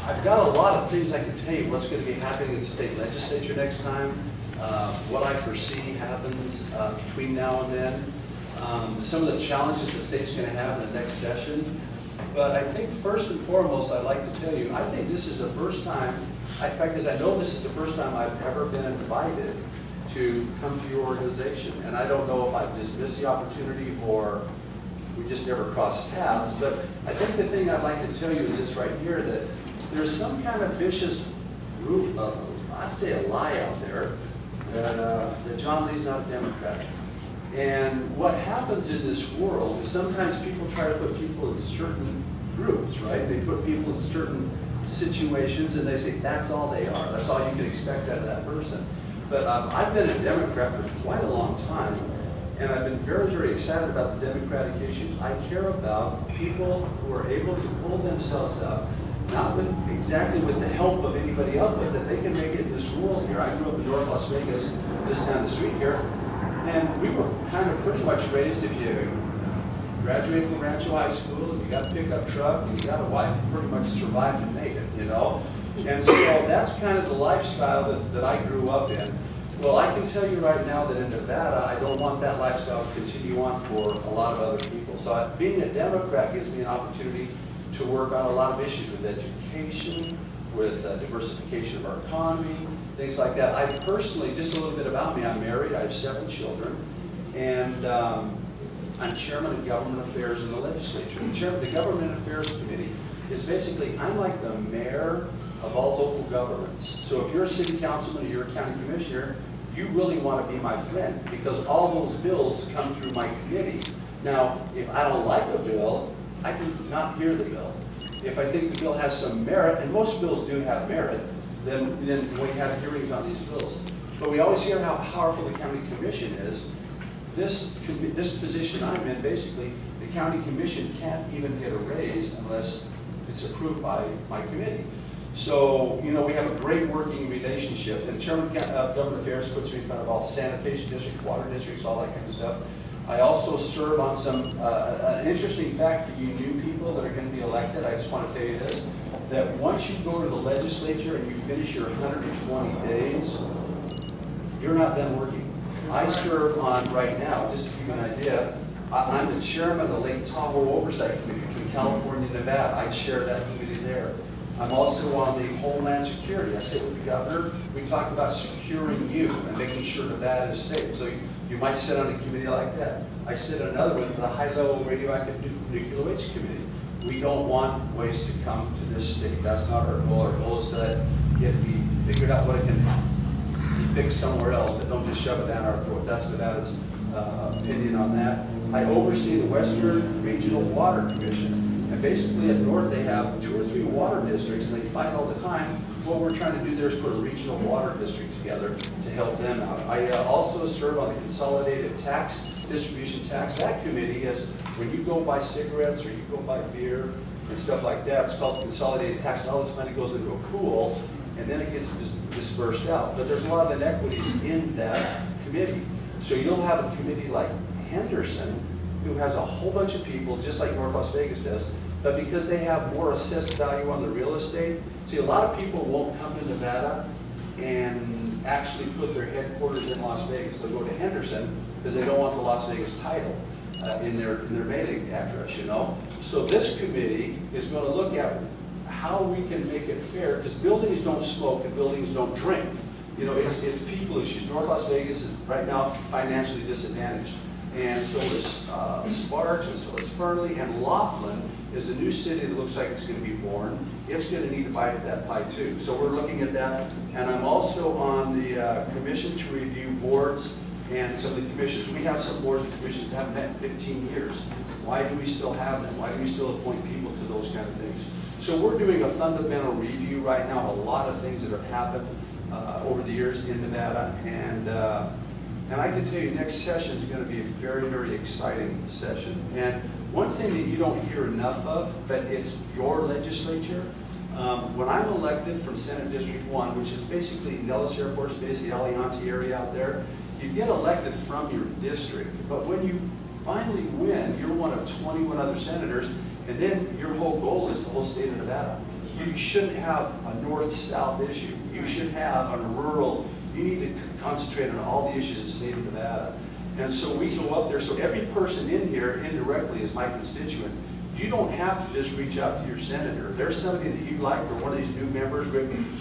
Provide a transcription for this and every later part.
I've got a lot of things I can tell you what's going to be happening in the state legislature next time, what I foresee happens between now and then, some of the challenges the state's going to have in the next session. But I think first and foremost, I'd like to tell you, I think this is the first time, in fact, because I know this is the first time I've ever been invited to come to your organization. And I don't know if I've just missed the opportunity or we just never crossed paths. But I think the thing I'd like to tell you is this right here, that there's some kind of vicious root of, I'd say a lie out there, that John Lee's not a Democrat. And what happens in this world is sometimes people try to put people in certain groups, right? They put people in certain situations and they say that's all they are. That's all you can expect out of that person. But I've been a Democrat for quite a long time, and I've been very, very excited about the Democratic issues. I care about people who are able to pull themselves up, not with exactly with the help of anybody else, but that they can make it in this world here. I grew up in North Las Vegas, just down the street here, and we were kind of pretty much raised, if you graduate from Rancho High School, if you got a pickup truck, and you got a wife, you pretty much survived and made it, you know? And so that's kind of the lifestyle that I grew up in. Well, I can tell you right now that in Nevada, I don't want that lifestyle to continue on for a lot of other people. So being a Democrat gives me an opportunity to work on a lot of issues with education, with diversification of our economy, things like that. I personally, just a little bit about me, I'm married, I have 7 children, and I'm chairman of government affairs in the legislature. The chairman of the government affairs committee is basically, I'm like the mayor of all local governments. So if you're a city councilman or you're a county commissioner, you really want to be my friend because all those bills come through my committee. Now, if I don't like a bill, I can not hear the bill. If I think the bill has some merit, and most bills do have merit, then we have hearings on these bills. But we always hear how powerful the county commission is. This position I'm in, basically, the county commission can't even get a raise unless it's approved by my committee. So, you know, we have a great working relationship. And Chairman of Government Affairs puts me in front of all sanitation districts, water districts, all that kind of stuff. I also serve on some, an interesting fact for you new people that are going to be elected, I just want to tell you this, that once you go to the legislature and you finish your 120 days, you're not done working. I serve on, right now, just to give you an idea, I'm the chairman of the Lake Tahoe Oversight Committee between California and Nevada. I chair that committee there. I'm also on the Homeland Security. I sit with the governor. We talk about securing you and making sure Nevada is safe. So you might sit on a committee like that. I sit on another one, the High-Level Radioactive Nuclear Waste Committee. We don't want waste to come to this state. That's not our goal. Our goal is to get figured out what it can be fixed somewhere else, but don't just shove it down our throats. That's Nevada's opinion on that. I oversee the Western Regional Water Commission. And basically at North they have 2 or 3 water districts and they fight all the time. What we're trying to do there is put a regional water district together to help them out. I also serve on the Consolidated Tax, Distribution Tax. That committee is when you go buy cigarettes or you go buy beer and stuff like that, it's called Consolidated Tax, and all this money goes into a pool and then it gets dispersed out. But there's a lot of inequities in that committee. So you'll have a committee like Henderson, who has a whole bunch of people, just like North Las Vegas does, but because they have more assessed value on the real estate, see, a lot of people won't come to Nevada and actually put their headquarters in Las Vegas. They'll go to Henderson because they don't want the Las Vegas title in their mailing address, you know? So this committee is going to look at how we can make it fair, because buildings don't smoke and buildings don't drink. You know, it's people issues. North Las Vegas is right now financially disadvantaged. And so is Sparks, and so is Fernley, and Laughlin is a new city that looks like it's going to be born. It's going to need a bite of that pie too. So we're looking at that. And I'm also on the commission to review boards and some of the commissions. We have some boards and commissions that haven't met in 15 years. Why do we still have them? Why do we still appoint people to those kind of things? So we're doing a fundamental review right now of a lot of things that have happened over the years in Nevada. And I can tell you next session is going to be a very, very exciting session. And one thing that you don't hear enough of, but it's your legislature. When I'm elected from Senate District 1, which is basically Nellis Air Force Base, the Aliante area out there, you get elected from your district. But when you finally win, you're one of 21 other senators, and then your whole goal is the whole state of Nevada. You shouldn't have a north-south issue. You should have on rural, you need to concentrate on all the issues in the state of Nevada. And so we go up there, so every person in here indirectly is my constituent. You don't have to just reach out to your senator. If there's somebody that you like, or one of these new members,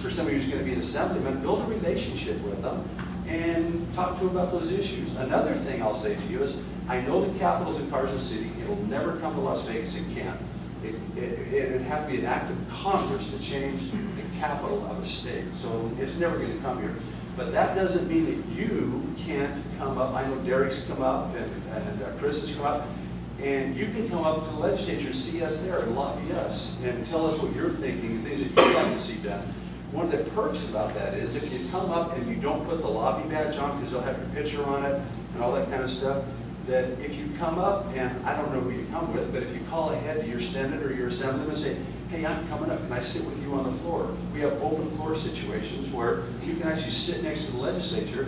for somebody who's going to be an assemblyman, build a relationship with them and talk to them about those issues. Another thing I'll say to you is, I know the capital's in Carson City. It'll never come to Las Vegas. It can't. It would have to be an act of Congress to change the capital of a state. So it's never going to come here. But that doesn't mean that you can't come up. I know Derek's come up and Chris has come up. And you can come up to the legislature and see us there and lobby us and tell us what you're thinking and things that you'd like to see done. One of the perks about that is if you come up and you don't put the lobby badge on because they'll have your picture on it and all that kind of stuff, that if you come up, and I don't know who you come with, but if you call ahead to your senator or your assemblyman and say, hey, I'm coming up, can I sit with you on the floor? We have open floor situations where you can actually sit next to the legislator,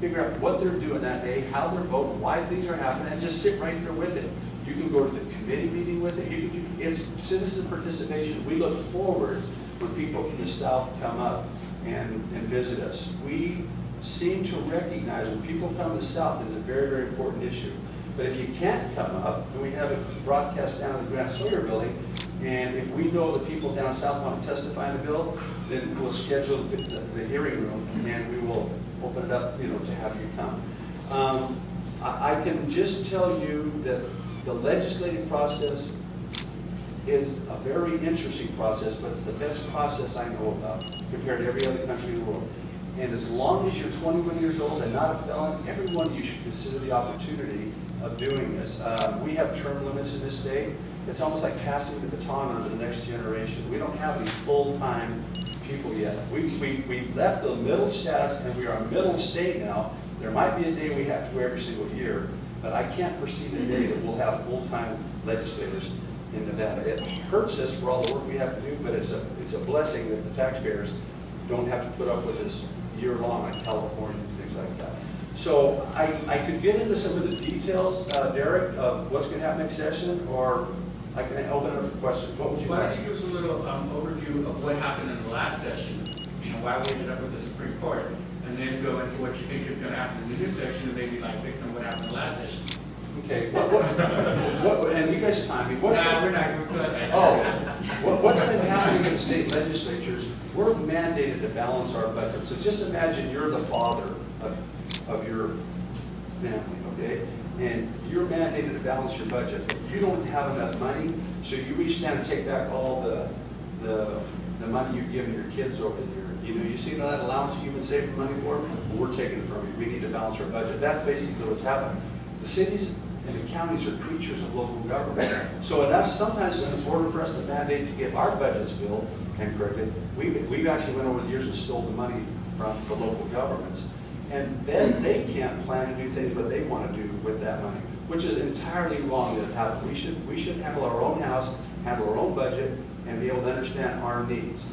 figure out what they're doing that day, how they're voting, why things are happening, and just sit right there with it. You can go to the committee meeting with it. It's citizen participation. We look forward when people from the South come up and visit us. We seem to recognize when people come to the South is a very, very important issue. But if you can't come up, then we have it broadcast down in the Grant Sawyer building, and if we know the people down south want to testify in the bill, then we'll schedule the hearing room, and we will open it up, to have you come. I can just tell you that the legislative process is a very interesting process, but it's the best process I know about compared to every other country in the world. And as long as you're 21 years old and not a felon, everyone you should consider the opportunity of doing this. We have term limits in this state. It's almost like passing the baton on to the next generation. We don't have any full-time people yet. We've left the middle status and we are a middle state now. There might be a day we have to go every single year, but I can't foresee the day that we'll have full-time legislators in Nevada. It hurts us for all the work we have to do, but it's a blessing that the taxpayers don't have to put up with this year-long like California and things like that. So I could get into some of the details, Derek, of what's going to happen next session, or I can open it up for questions. What would you like? Why don't you give us a little overview of what happened in the last session, why we ended up with the Supreme Court, and then go into what you think is going to happen in the new section, and maybe like fix on what happened in the last session. Okay. And you guys time me. We're not going to what's been happening in the state legislatures? We're mandated to balance our budget. So just imagine you're the father of your family, okay? And you're mandated to balance your budget. You don't have enough money, so you reach down and take back all the money you've given your kids over the year. You see that allowance you've been saving money for? Well, we're taking it from you. We need to balance our budget. That's basically what's happening. The cities and the counties are creatures of local government. So sometimes when it's order for us to mandate to get our budgets built and corrected, we've actually went over the years and stole the money from the local governments. And then they can't plan to do things what they want to do with that money, which is entirely wrong. We should handle our own house, handle our own budget, and be able to understand our needs.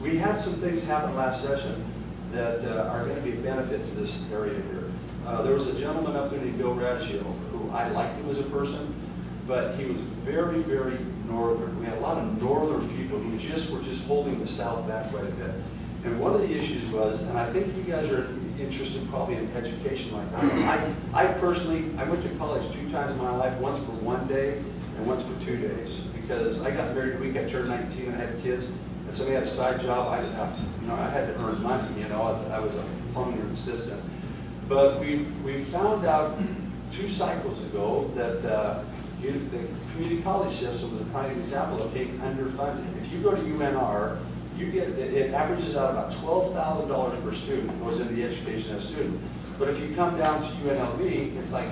We had some things happen last session that are going to be a benefit to this area here. There was a gentleman up there named Bill Radshio, who I liked him as a person, but he was very, very northern. We had a lot of northern people who were just holding the South back quite a bit. And one of the issues was, and I think you guys are interested probably in education like that. I personally, I went to college 2 times in my life, once for 1 day and once for 2 days, because I got married the week I turned 19 and I had kids, and so we had a side job. I didn't have, I had to earn money, I was a plumbing assistant. But we found out 2 cycles ago that the community college system was a prime example of being underfunded. If you go to UNR, it averages out about $12,000 per student goes into the education of a student. But if you come down to UNLV, it's like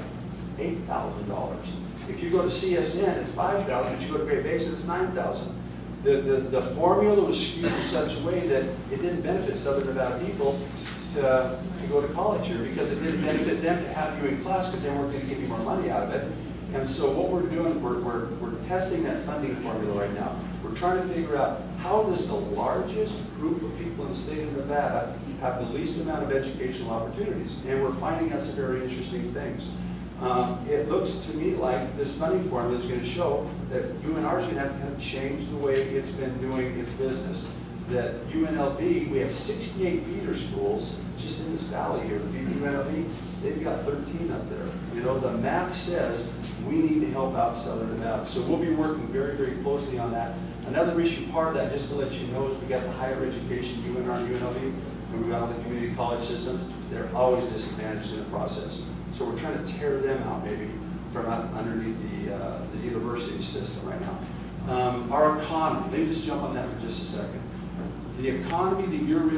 $8,000. If you go to CSN, it's $5,000. But you go to Great Basin, it's $9,000. The formula was skewed in such a way that it didn't benefit Southern Nevada people to go to college here, because it didn't benefit them to have you in class because they weren't going to give you more money out of it. And so what we're doing, we're testing that funding formula right now. We're trying to figure out how does the largest group of people in the state of Nevada have the least amount of educational opportunities. And we're finding out some very interesting things. It looks to me like this funding formula is going to show that UNR is going to have to kind of change the way it's been doing its business. That UNLV, we have 68 feeder schools just in this valley here. The UNLV, they've got 13 up there. You know, the math says we need to help out Southern Nevada. So we'll be working very, very closely on that. Another issue, part of that, just to let you know, is we got the higher education, UNR and UNLV, and we've got all the community college systems. They're always disadvantaged in the process. So we're trying to tear them out maybe from underneath the university system right now. Our economy, let me just jump on that for just a second. The economy that you're in